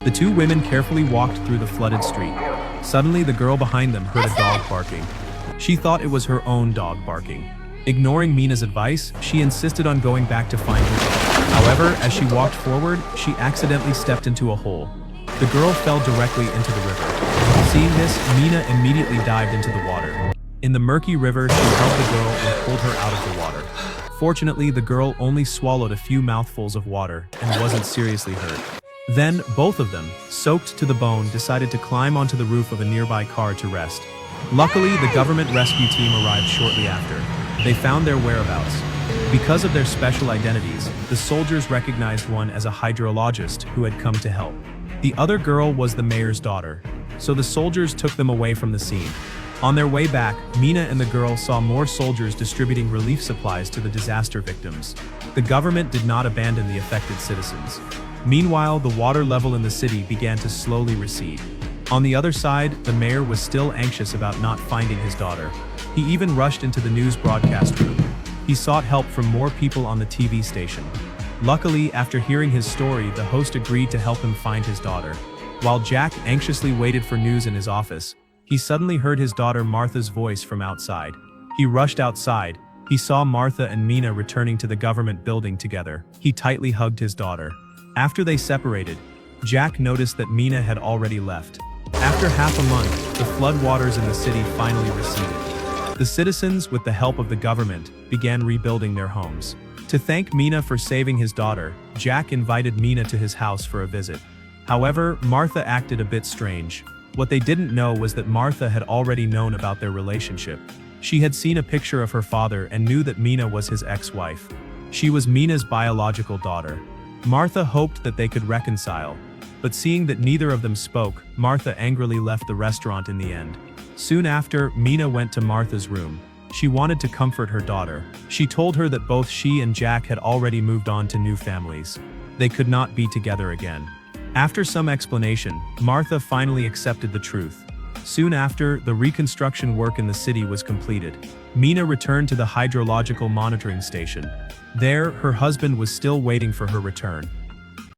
The two women carefully walked through the flooded street. Suddenly, the girl behind them heard a dog barking. She thought it was her own dog barking. Ignoring Mina's advice, she insisted on going back to find her dog. However, as she walked forward, she accidentally stepped into a hole. The girl fell directly into the river. Seeing this, Mina immediately dived into the water. In the murky river, she held the girl and pulled her out of the water. Fortunately, the girl only swallowed a few mouthfuls of water and wasn't seriously hurt. Then, both of them, soaked to the bone, decided to climb onto the roof of a nearby car to rest. Luckily, the government rescue team arrived shortly after. They found their whereabouts. Because of their special identities, the soldiers recognized one as a hydrologist who had come to help. The other girl was the mayor's daughter, so the soldiers took them away from the scene. On their way back, Mina and the girl saw more soldiers distributing relief supplies to the disaster victims. The government did not abandon the affected citizens. Meanwhile, the water level in the city began to slowly recede. On the other side, the mayor was still anxious about not finding his daughter. He even rushed into the news broadcast room. He sought help from more people on the TV station. Luckily, after hearing his story, the host agreed to help him find his daughter. While Jack anxiously waited for news in his office, he suddenly heard his daughter Martha's voice from outside. He rushed outside. He saw Martha and Mina returning to the government building together. He tightly hugged his daughter. After they separated, Jack noticed that Mina had already left. After half a month, the floodwaters in the city finally receded. The citizens, with the help of the government, began rebuilding their homes. To thank Mina for saving his daughter, Jack invited Mina to his house for a visit. However, Martha acted a bit strange. What they didn't know was that Martha had already known about their relationship. She had seen a picture of her father and knew that Mina was his ex-wife. She was Mina's biological daughter. Martha hoped that they could reconcile, but seeing that neither of them spoke, Martha angrily left the restaurant in the end. Soon after, Mina went to Martha's room. She wanted to comfort her daughter. She told her that both she and Jack had already moved on to new families. They could not be together again. After some explanation, Martha finally accepted the truth. Soon after, the reconstruction work in the city was completed. Mina returned to the hydrological monitoring station. There, her husband was still waiting for her return.